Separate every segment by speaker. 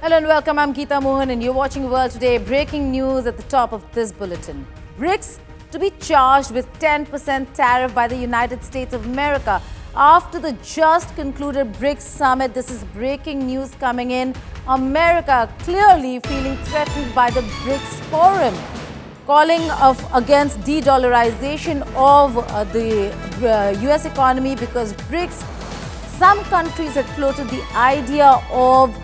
Speaker 1: Hello and welcome. I'm Geeta Mohan and you're watching World Today. Breaking news at the top of this bulletin. BRICS to be charged with 10% tariff by the United States of America. After the just concluded BRICS summit, this is breaking news coming in. America clearly feeling threatened by the BRICS forum, calling against de-dollarization of the US economy because BRICS, some countries had floated the idea of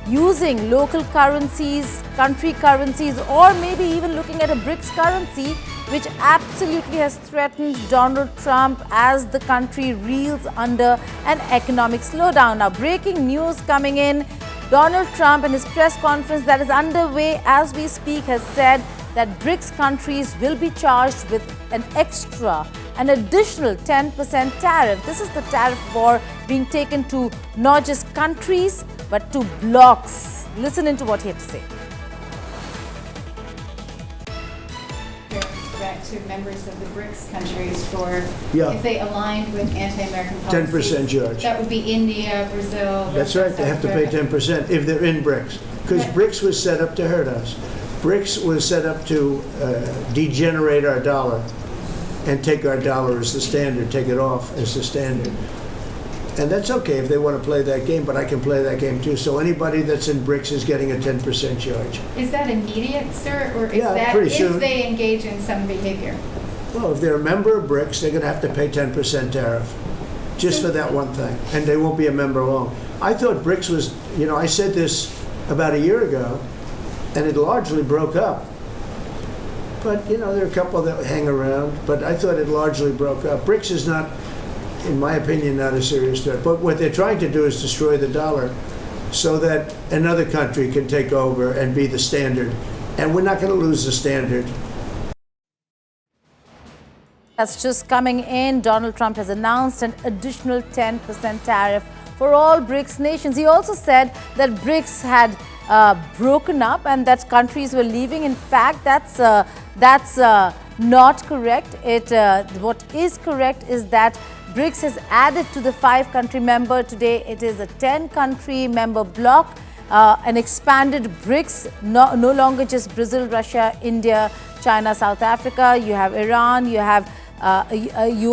Speaker 1: using local currencies, country currencies, or maybe even looking at a BRICS currency, which absolutely has threatened Donald Trump as the country reels under an economic slowdown. Now, breaking news coming in. Donald Trump in his press conference that is underway as we speak has said that BRICS countries will be charged with an additional 10% tariff. This is the tariff war being taken to not just countries, but to blocs. Listen into what he had to say.
Speaker 2: Back to members of the BRICS countries for if they aligned with anti-American policies.
Speaker 3: 10% charge.
Speaker 2: That would be India, Brazil.
Speaker 3: That's right. They have to pay 10% if they're in BRICS. Because BRICS was set up to hurt us. BRICS was set up to degenerate our dollar and take our dollar as the standard, take it off as the standard. And that's okay if they want to play that game, but I can play that game too. So anybody that's in BRICS is getting a 10% charge.
Speaker 2: Is that immediate, sir, or is that
Speaker 3: pretty
Speaker 2: if
Speaker 3: soon.
Speaker 2: they engage in some behavior?
Speaker 3: Well, if they're a member of BRICS, they're going to have to pay 10% tariff just for that one thing. And they won't be a member long. I thought BRICS was, I said this about a year ago, and it largely broke up. But, there are a couple that hang around, but I thought it largely broke up. BRICS is not, in my opinion, not a serious threat. But what they're trying to do is destroy the dollar so that another country can take over and be the standard. And we're not going to lose the standard.
Speaker 1: That's just coming in. Donald Trump has announced an additional 10% tariff for all BRICS nations. He also said that BRICS had broken up and that countries were leaving. In fact, that's not correct. What is correct is that BRICS has added to the 5-country member. Today, it is a 10-country member bloc, an expanded BRICS, no longer just Brazil, Russia, India, China, South Africa. You have Iran, you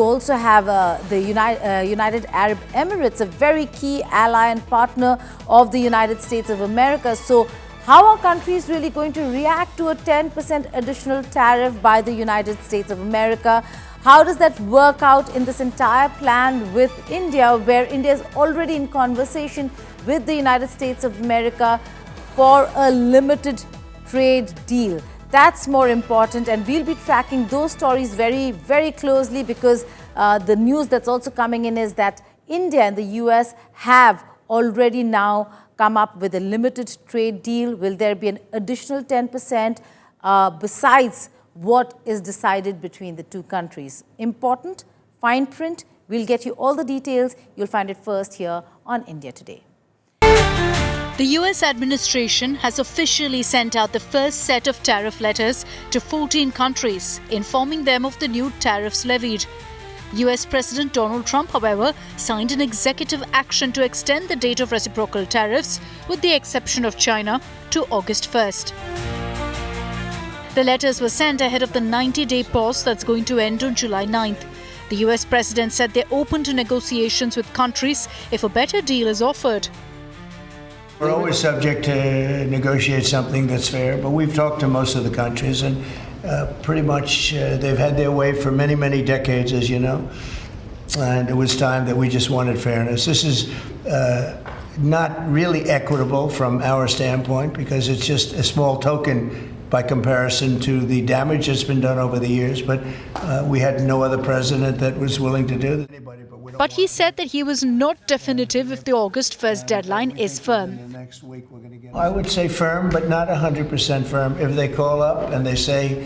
Speaker 1: also have the United Arab Emirates, a very key ally and partner of the United States of America. So how are countries really going to react to a 10% additional tariff by the United States of America? How does that work out in this entire plan with India, where India is already in conversation with the United States of America for a limited trade deal? That's more important, and we'll be tracking those stories very, very closely because the news that's also coming in is that India and the US have already now come up with a limited trade deal. Will there be an additional 10% besides what is decided between the two countries? Important, fine print. We'll get you all the details. You'll find it first here on India Today.
Speaker 4: The US administration has officially sent out the first set of tariff letters to 14 countries, informing them of the new tariffs levied. US President Donald Trump, however, signed an executive action to extend the date of reciprocal tariffs, with the exception of China, to August 1st. The letters were sent ahead of the 90-day pause that's going to end on July 9th. The US president said they're open to negotiations with countries if a better deal is offered.
Speaker 3: We're always subject to negotiate something that's fair, but we've talked to most of the countries, and pretty much they've had their way for many, many decades, as you know. And it was time that we just wanted fairness. This is not really equitable from our standpoint because it's just a small token by comparison to the damage that's been done over the years. But we had no other president that was willing to do that.
Speaker 4: But he said that he was not definitive if the August 1st deadline is firm.
Speaker 3: I would say firm, but not 100% firm. If they call up and they say,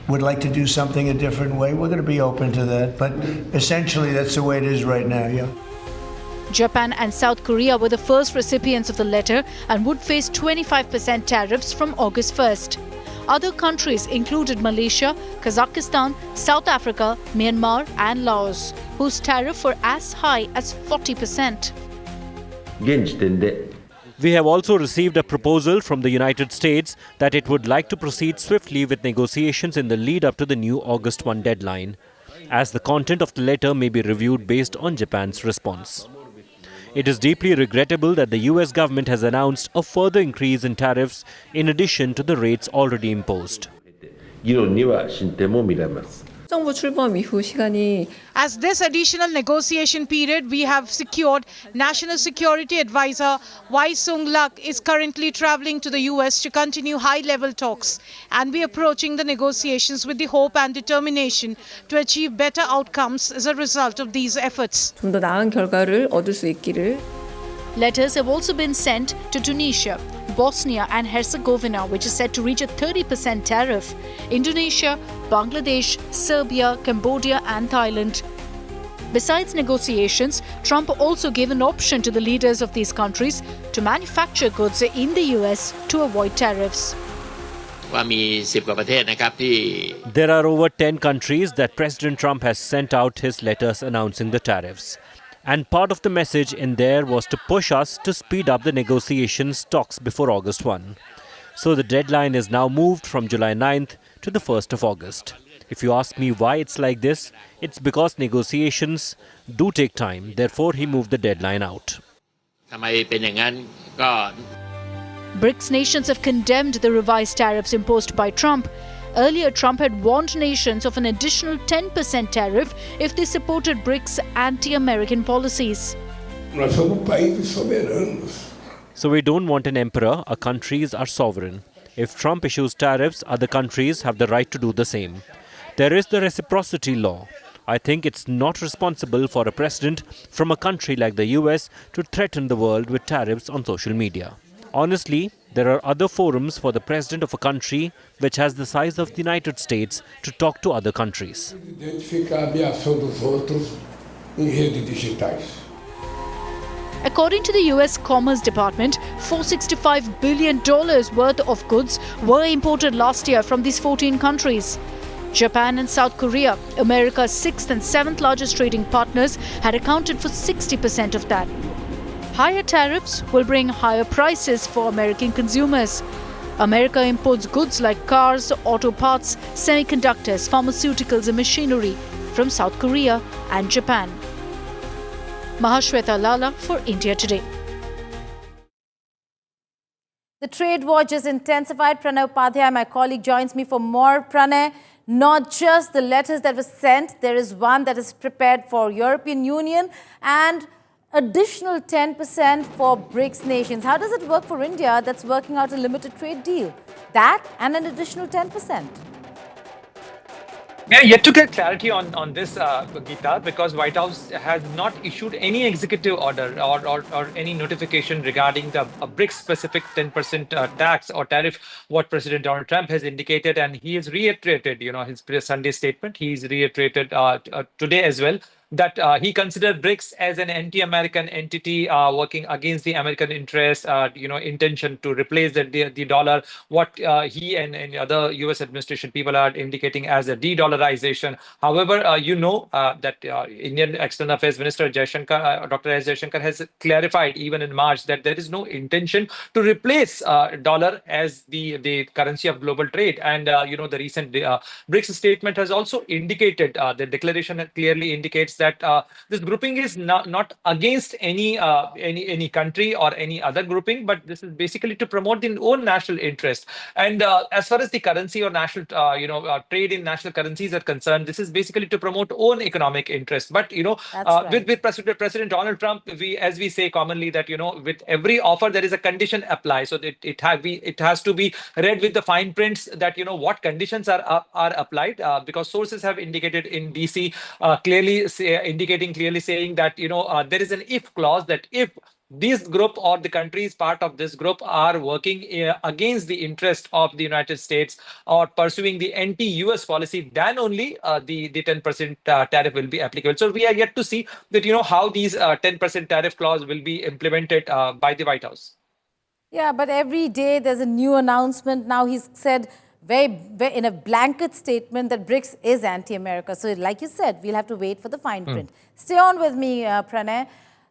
Speaker 3: would like to do something a different way, we're going to be open to that. But essentially, that's the way it is right now, yeah.
Speaker 4: Japan and South Korea were the first recipients of the letter and would face 25% tariffs from August 1st. Other countries included Malaysia, Kazakhstan, South Africa, Myanmar and Laos, whose tariff were as high as 40%.
Speaker 5: We have also received a proposal from the United States that it would like to proceed swiftly with negotiations in the lead up to the new August 1 deadline, as the content of the letter may be reviewed based on Japan's response. It is deeply regrettable that the US government has announced a further increase in tariffs in addition to the rates already imposed.
Speaker 6: As this additional negotiation period, we have secured National Security Advisor Wai Sung Lak is currently traveling to the US to continue high-level talks, and we are approaching the negotiations with the hope and determination to achieve better outcomes as a result of these efforts.
Speaker 4: 좀 더 나은 결과를 얻을 수 있기를. Letters have also been sent to Tunisia, Bosnia and Herzegovina, which is set to reach a 30% tariff, Indonesia, Bangladesh, Serbia, Cambodia and Thailand. Besides negotiations, Trump also gave an option to the leaders of these countries to manufacture goods in the US to avoid tariffs.
Speaker 5: There are over 10 countries that President Trump has sent out his letters announcing the tariffs. And part of the message in there was to push us to speed up the negotiations talks before August 1. So the deadline is now moved from July 9th to the 1st of August. If you ask me why it's like this, it's because negotiations do take time. Therefore, he moved the deadline out.
Speaker 4: BRICS nations have condemned the revised tariffs imposed by Trump. Earlier, Trump had warned nations of an additional 10% tariff if they supported BRICS' anti-American policies.
Speaker 5: So we don't want an emperor. Our countries are sovereign. If Trump issues tariffs, other countries have the right to do the same. There is the reciprocity law. I think it's not responsible for a president from a country like the US to threaten the world with tariffs on social media. Honestly, there are other forums for the president of a country which has the size of the United States to talk to other countries.
Speaker 4: According to the US Commerce Department, $465 billion worth of goods were imported last year from these 14 countries. Japan and South Korea, America's 6th and 7th largest trading partners, had accounted for 60% of that. Higher tariffs will bring higher prices for American consumers. America imports goods like cars, auto parts, semiconductors, pharmaceuticals and machinery from South Korea and Japan. Mahashweta Lala for India Today.
Speaker 1: The trade war just intensified. Pranay Upadhyay, my colleague, joins me for more. Pranay, not just the letters that were sent, there is one that is prepared for European Union and additional 10% for BRICS nations. How does it work for India that's working out a limited trade deal? That and an additional 10%.
Speaker 7: Yeah, yet to get clarity on this, Geeta, because White House has not issued any executive order or any notification regarding the BRICS-specific 10% tax or tariff, what President Donald Trump has indicated. And he has reiterated, his Sunday statement. He's reiterated today as well that he considered BRICS as an anti-American entity working against the American interest, intention to replace the dollar, what he and other US administration people are indicating as a de-dollarization. However, that Indian External Affairs Minister Dr. S. Jaishankar has clarified even in March that there is no intention to replace dollar as the currency of global trade. And, the recent BRICS statement has also indicated, the declaration clearly indicates that this grouping is not against any country or any other grouping, but this is basically to promote their own national interest. And as far as the currency or national, trade in national currencies are concerned, this is basically to promote own economic interest. But with President Donald Trump, as we say commonly that with every offer there is a condition applied. So it has to be read with the fine prints that what conditions are applied, because sources have indicated in DC clearly saying that there is an if clause, that if this group or the countries part of this group are working against the interest of the United States or pursuing the anti-US policy, then only the 10% tariff will be applicable. So we are yet to see that how these 10% tariff clause will be implemented by the White House.
Speaker 1: Yeah, but every day there's a new announcement. Now he's said very in a blanket statement that BRICS is anti-America. So like you said, we'll have to wait for the fine print. Stay on with me, Pranay.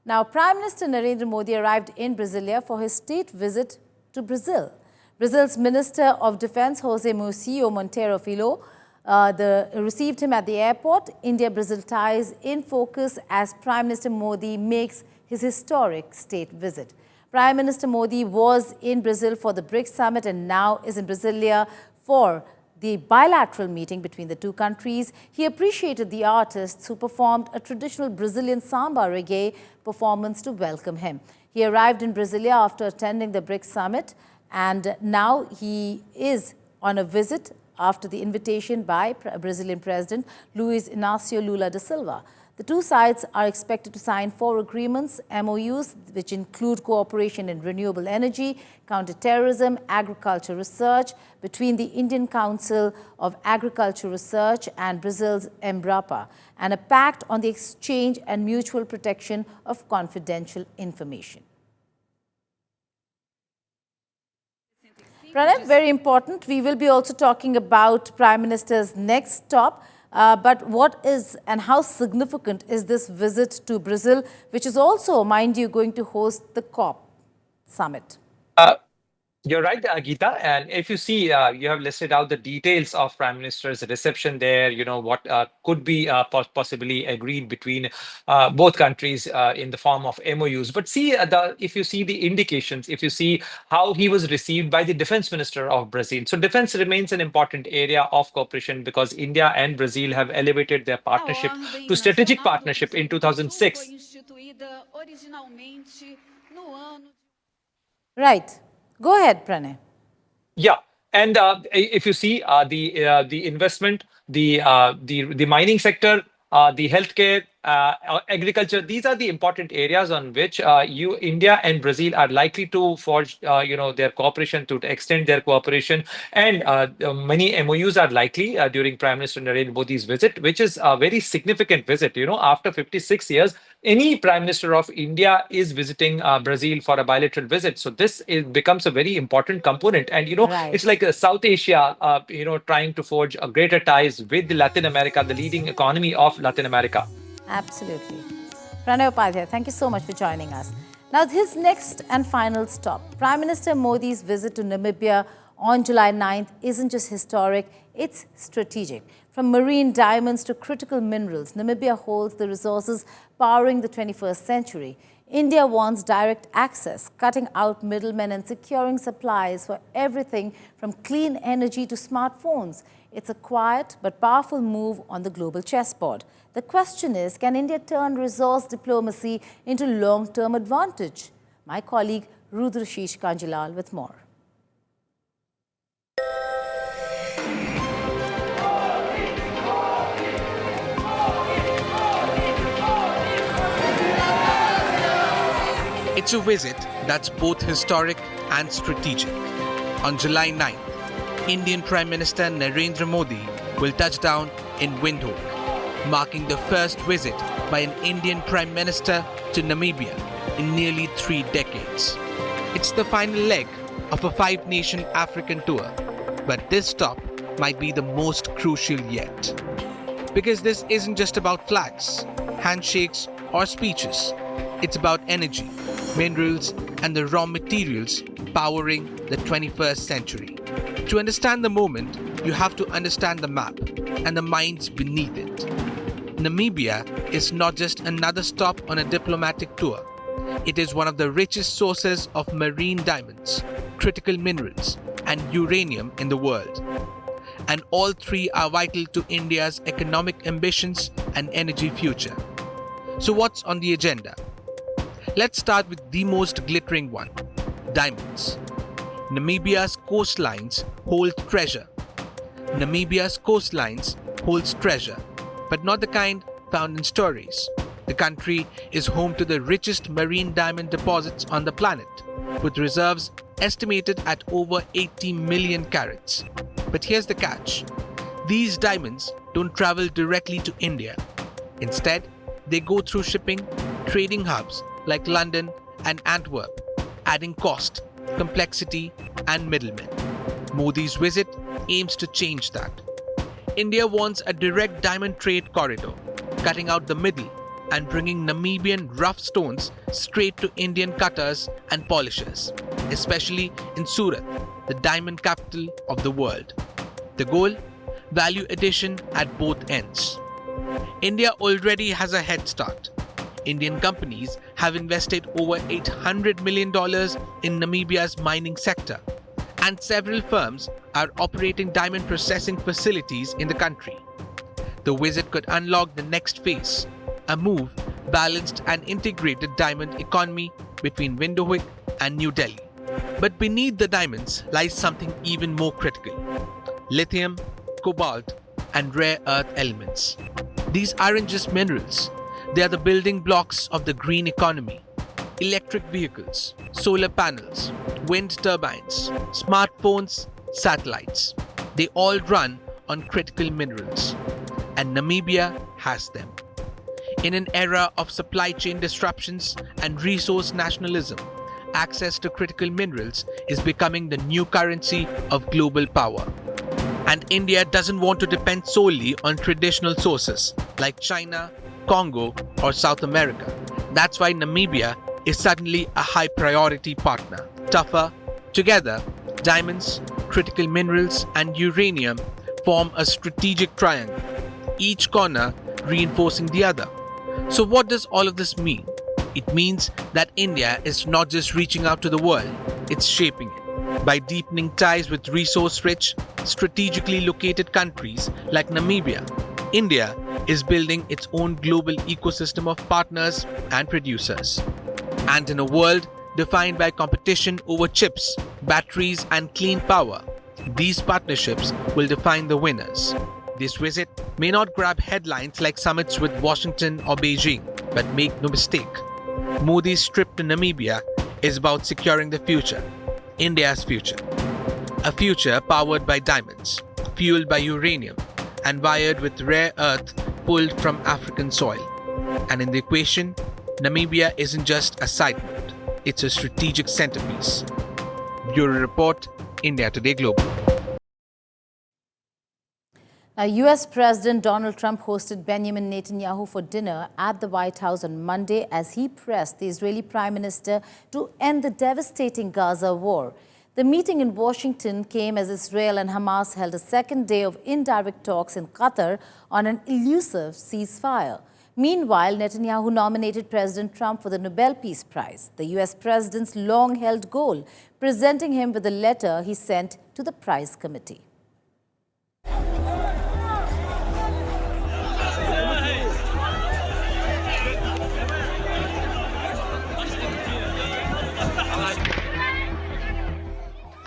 Speaker 1: Now, Prime Minister Narendra Modi arrived in Brasilia for his state visit to Brazil. Brazil's Minister of Defense, José Múcio Monteiro Filho, received him at the airport. India-Brazil ties in focus as Prime Minister Modi makes his historic state visit. Prime Minister Modi was in Brazil for the BRICS summit and now is in Brasilia for the bilateral meeting between the two countries. He appreciated the artists who performed a traditional Brazilian samba reggae performance to welcome him. He arrived in Brasilia after attending the BRICS summit, and now he is on a visit after the invitation by Brazilian President Luiz Inácio Lula da Silva. The two sides are expected to sign 4 agreements, MOUs, which include cooperation in renewable energy, counter-terrorism, agriculture research, between the Indian Council of Agriculture Research and Brazil's Embrapa, and a pact on the exchange and mutual protection of confidential information. Pranay, very important. We will be also talking about Prime Minister's next stop. But what is and how significant is this visit to Brazil, which is also, mind you, going to host the COP summit?
Speaker 7: You're right, Geeta. And if you see, you have listed out the details of Prime Minister's reception there, what could be possibly agreed between both countries in the form of MOUs. But see, if you see the indications, if you see how he was received by the Defense Minister of Brazil. So defense remains an important area of cooperation because India and Brazil have elevated their partnership to strategic partnership in 2006.
Speaker 1: Right. Go ahead, Pranay.
Speaker 7: Yeah, and if you see the investment, the mining sector, the healthcare, agriculture, these are the important areas on which India and Brazil are likely to forge, their cooperation, to extend their cooperation, and many MOUs are likely during Prime Minister Narendra Modi's visit, which is a very significant visit. After 56 years. Any Prime Minister of India is visiting Brazil for a bilateral visit. So this becomes a very important component. And,
Speaker 1: right.
Speaker 7: It's like South Asia, trying to forge a greater ties with Latin America, the leading economy of Latin America.
Speaker 1: Absolutely. Pranay Upadhyay, thank you so much for joining us. Now, his next and final stop, Prime Minister Modi's visit to Namibia on July 9th isn't just historic, it's strategic. From marine diamonds to critical minerals, Namibia holds the resources powering the 21st century. India wants direct access, cutting out middlemen and securing supplies for everything from clean energy to smartphones. It's a quiet but powerful move on the global chessboard. The question is, can India turn resource diplomacy into long-term advantage? My colleague Rudrashish Kanjilal with more.
Speaker 8: It's a visit that's both historic and strategic. On July 9th, Indian Prime Minister Narendra Modi will touch down in Windhoek, marking the first visit by an Indian Prime Minister to Namibia in nearly 3 decades. It's the final leg of a 5-nation African tour, but this stop might be the most crucial yet. Because this isn't just about flags, handshakes, or speeches. It's about energy, minerals, and the raw materials powering the 21st century. To understand the moment, you have to understand the map and the minds beneath it. Namibia is not just another stop on a diplomatic tour. It is one of the richest sources of marine diamonds, critical minerals, and uranium in the world. And all three are vital to India's economic ambitions and energy future. So what's on the agenda? Let's start with the most glittering one, diamonds. Namibia's coastlines hold treasure. Namibia's coastlines holds treasure, but not the kind found in stories. The country is home to the richest marine diamond deposits on the planet, with reserves estimated at over 80 million carats. But here's the catch. These diamonds don't travel directly to India. Instead, they go through shipping, trading hubs like London and Antwerp, adding cost, complexity, and middlemen. Modi's visit aims to change that. India wants a direct diamond trade corridor, cutting out the middle and bringing Namibian rough stones straight to Indian cutters and polishers, especially in Surat, the diamond capital of the world. The goal? Value addition at both ends. India already has a head start. Indian companies have invested over $800 million in Namibia's mining sector, and several firms are operating diamond processing facilities in the country. The visit could unlock the next phase, a move balanced and integrated diamond economy between Windhoek and New Delhi. But beneath the diamonds lies something even more critical: lithium, cobalt, and rare earth elements. These aren't just minerals, they are the building blocks of the green economy. Electric vehicles, solar panels, wind turbines, smartphones, satellites. They all run on critical minerals, and Namibia has them. In an era of supply chain disruptions and resource nationalism, access to critical minerals is becoming the new currency of global power. And India doesn't want to depend solely on traditional sources like China, Congo, or South America. That's why Namibia is suddenly a high priority partner. Tougher, together, diamonds, critical minerals, and uranium form a strategic triangle, each corner reinforcing the other. So what does all of this mean? It means that India is not just reaching out to the world, it's shaping it. By deepening ties with resource-rich, strategically located countries like Namibia, India is building its own global ecosystem of partners and producers. And in a world defined by competition over chips, batteries, and clean power, these partnerships will define the winners. This visit may not grab headlines like summits with Washington or Beijing, but make no mistake, Modi's trip to Namibia is about securing the future, India's future. A future powered by diamonds, fueled by uranium, and wired with rare earth pulled from African soil. And in the equation, Namibia isn't just a side note, it's a strategic centerpiece. Bureau Report, India Today Global.
Speaker 1: Now, US President Donald Trump hosted Benjamin Netanyahu for dinner at the White House on Monday as he pressed the Israeli Prime Minister to end the devastating Gaza war. The meeting in Washington came as Israel and Hamas held a second day of indirect talks in Qatar on an elusive ceasefire. Meanwhile, Netanyahu nominated President Trump for the Nobel Peace Prize, the US president's long-held goal, presenting him with a letter he sent to the prize committee.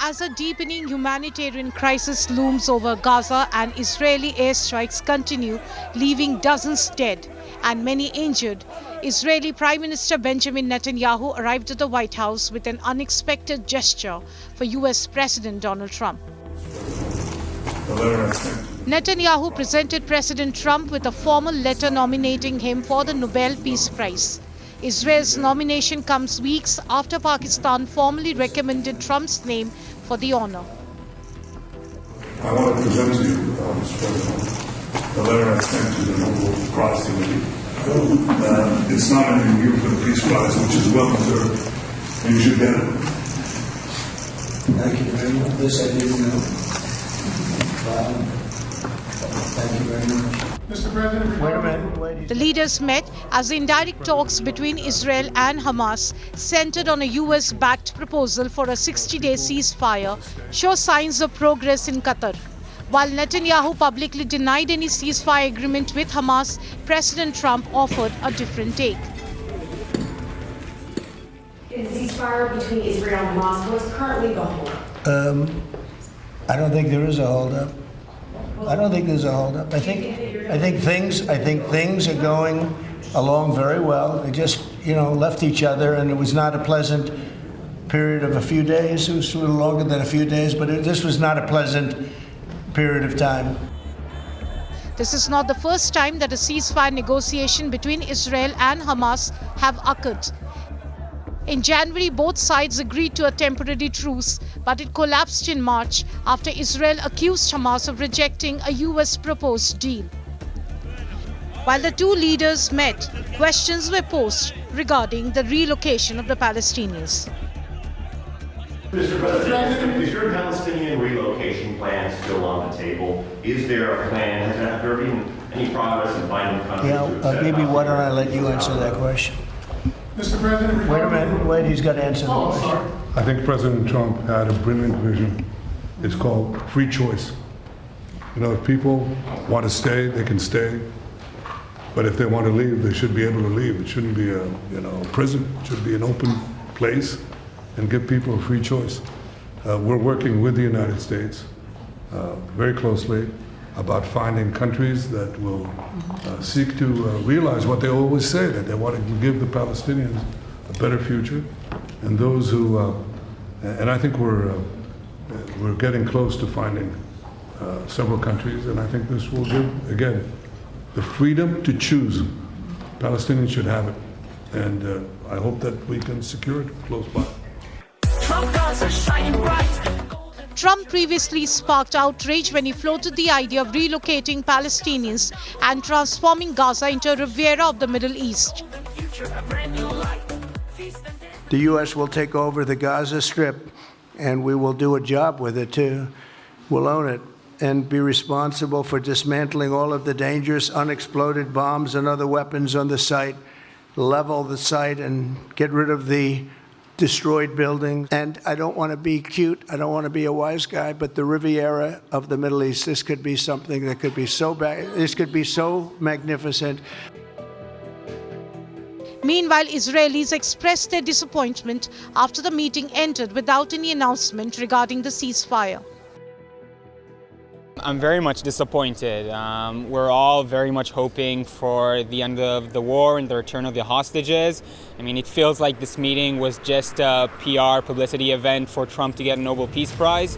Speaker 6: As a deepening humanitarian crisis looms over Gaza and Israeli airstrikes continue, leaving dozens dead and many injured, Israeli Prime Minister Benjamin Netanyahu arrived at the White House with an unexpected gesture for US President Donald Trump. Netanyahu presented President Trump with a formal letter nominating him for the Nobel Peace Prize. Israel's nomination comes weeks after Pakistan formally recommended Trump's name for the honor.
Speaker 9: I want to present to you, Mr. President, the letter I sent to the Nobel Prize Committee. It's nominating you for the Peace Prize, which is well deserved, and you should get it.
Speaker 10: Thank you very much. This I didn't know. Thank you very much.
Speaker 3: Mr. President, wait a minute.
Speaker 6: The leaders met as the indirect talks between Israel and Hamas, centered on a US-backed proposal for a 60-day ceasefire, show signs of progress in Qatar. While Netanyahu publicly denied any ceasefire agreement with Hamas, President Trump offered a different take.
Speaker 11: In the ceasefire between Israel and Hamas, what's currently the holdup?
Speaker 10: I don't think there is a holdup. I don't think there's a holdup. I think things are going along very well. They just, left each other, and it was not a pleasant period of a few days. It was a little longer than a few days, but this was not a pleasant period of time.
Speaker 6: This is not the first time that a ceasefire negotiation between Israel and Hamas have occurred. In January, both sides agreed to a temporary truce, but it collapsed in March after Israel accused Hamas of rejecting a US-proposed deal. While the two leaders met, questions were posed regarding the relocation of the Palestinians.
Speaker 12: Mr. President, is your Palestinian relocation plan still on the table? Is there a plan? Has there been any progress in finding countries?
Speaker 10: Yeah, Bibi, why don't I let you answer that question?
Speaker 9: Mr. President,
Speaker 10: Wait a minute, wait, he's got to answer the question.
Speaker 9: I think President Trump had a brilliant vision. It's called free choice. You know, if people want to stay, they can stay. But if they want to leave, they should be able to leave. It shouldn't be a prison. It should be an open place and give people a free choice. We're working with the United States very closely about finding countries that will seek to realize what they always say, that they want to give the Palestinians a better future. And those who, and I think we're getting close to finding several countries, and I think this will give, again, the freedom to choose. Palestinians should have it, and I hope that we can secure it close by.
Speaker 6: Trump previously sparked outrage when he floated the idea of relocating Palestinians and transforming Gaza into a Riviera of the Middle East.
Speaker 10: The U.S. will take over the Gaza Strip, and we will do a job with it, too. We'll own it and be responsible for dismantling all of the dangerous unexploded bombs and other weapons on the site, level the site, and get rid of the destroyed buildings. And I don't want to be cute, I don't want to be a wise guy, but the Riviera of the Middle East, this could be something that could be so bad, this could be so magnificent.
Speaker 6: Meanwhile, Israelis expressed their disappointment after the meeting ended without any announcement regarding the ceasefire.
Speaker 13: I'm very much disappointed. We're all very much hoping for the end of the war and the return of the hostages. I mean, it feels like this meeting was just a PR publicity event for Trump to get a Nobel Peace Prize.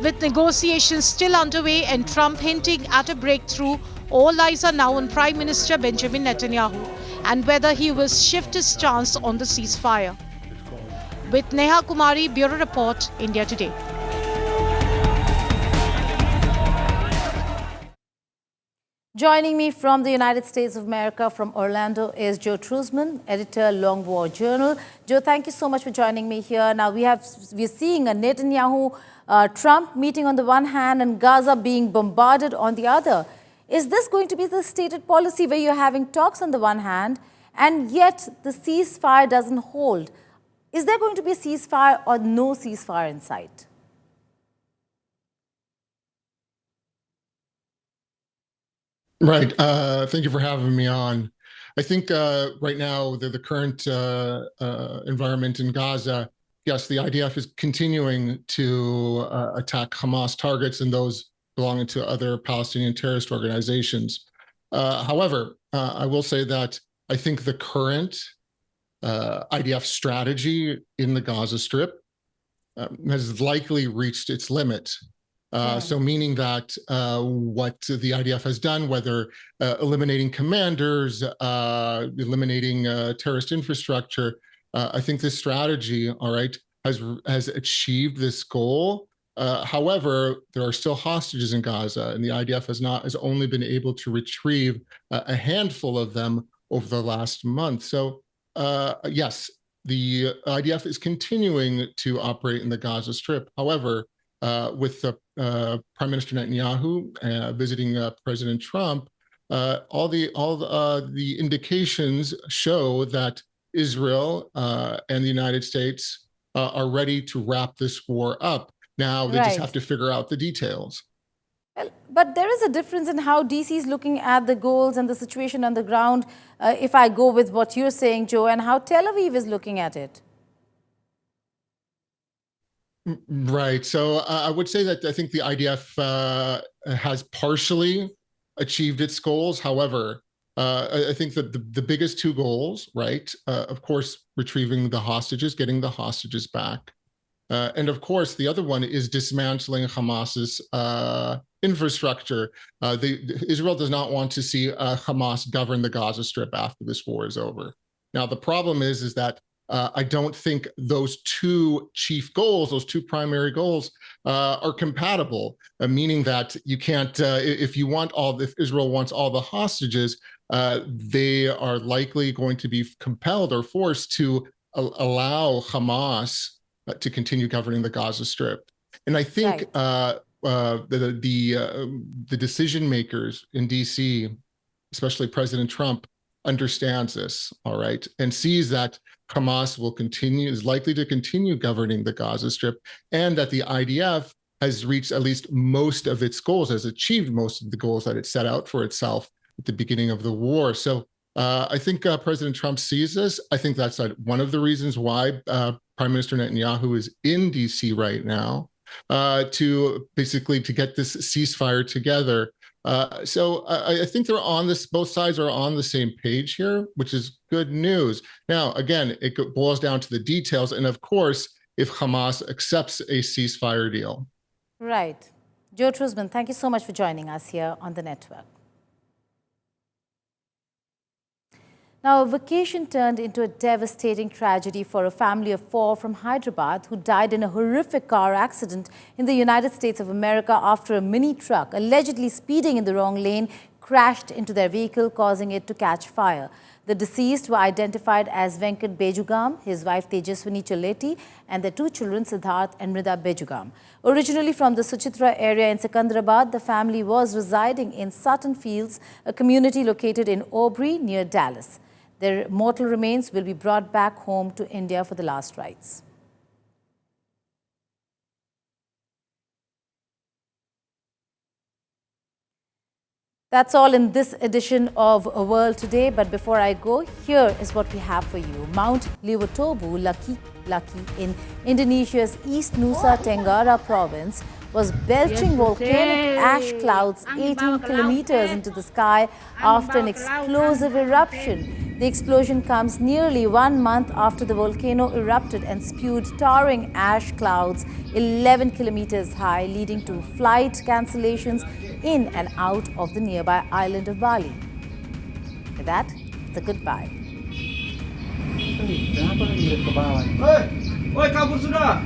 Speaker 6: With negotiations still underway and Trump hinting at a breakthrough, all eyes are now on Prime Minister Benjamin Netanyahu and whether he will shift his stance on the ceasefire. With Neha Kumari, Bureau Report, India Today.
Speaker 1: Joining me from the United States of America, from Orlando, is Joe Trusman, editor, Long War Journal. Joe, thank you so much for joining me here. Now, we're seeing a Netanyahu-Trump meeting on the one hand and Gaza being bombarded on the other. Is this going to be the stated policy where you're having talks on the one hand and yet the ceasefire doesn't hold? Is there going to be a ceasefire or no ceasefire in sight?
Speaker 14: Right. Thank you for having me on. I think right now, the current environment in Gaza, yes, the IDF is continuing to attack Hamas targets and those belonging to other Palestinian terrorist organizations. However, I will say that I think the current IDF strategy in the Gaza Strip has likely reached its limit. So meaning that what the IDF has done, whether eliminating commanders, eliminating terrorist infrastructure, I think this strategy, all right, has achieved this goal. However, there are still hostages in Gaza, and the IDF has only been able to retrieve a handful of them over the last month. So yes, the IDF is continuing to operate in the Gaza Strip. However, with Prime Minister Netanyahu visiting President Trump, all the indications show that Israel and the United States are ready to wrap this war up. Now they just have to figure out the details.
Speaker 1: Well, but there is a difference in how DC is looking at the goals and the situation on the ground, if I go with what you're saying, Joe, and how Tel Aviv is looking at it.
Speaker 14: Right. So I would say that I think the IDF has partially achieved its goals. However, I think that the biggest two goals, right, of course, retrieving the hostages, getting the hostages back. And of course, the other one is dismantling Hamas's infrastructure. Israel does not want to see Hamas govern the Gaza Strip after this war is over. Now, the problem is that I don't think those two chief goals, those two primary goals, are compatible, meaning that you can't, if Israel wants all the hostages, they are likely going to be compelled or forced to allow Hamas to continue governing the Gaza Strip. And I think the decision makers in DC, especially President Trump, understands this, all right, and sees that Hamas is likely to continue governing the Gaza Strip, and that the IDF has reached at least most of its goals, has achieved most of the goals that it set out for itself at the beginning of the war. So I think President Trump sees this. I think that's one of the reasons why Prime Minister Netanyahu is in DC right now, to get this ceasefire together. So I think they're on this, both sides are on the same page here, which is good news. Now, again, it boils down to the details. And of course, if Hamas accepts a ceasefire deal.
Speaker 1: Right. Joe Trusman, thank you so much for joining us here on the network. Now, a vacation turned into a devastating tragedy for a family of 4 from Hyderabad who died in a horrific car accident in the United States of America after a mini truck, allegedly speeding in the wrong lane, crashed into their vehicle, causing it to catch fire. The deceased were identified as Venkat Bejugam, his wife Tejaswini Chaleti, and their 2 children, Siddharth and Mrida Bejugam. Originally from the Suchitra area in Secunderabad, the family was residing in Sutton Fields, a community located in Aubrey near Dallas. Their mortal remains will be brought back home to India for the last rites. That's all in this edition of A World Today. But before I go, here is what we have for you. Mount Lewatobu Laki in Indonesia's East Nusa Tenggara province was belching volcanic ash clouds 18 kilometers into the sky after an explosive eruption. The explosion comes nearly 1 month after the volcano erupted and spewed towering ash clouds 11 kilometers high, leading to flight cancellations in and out of the nearby island of Bali. With that, it's a goodbye.
Speaker 15: Woi, kabur sudah!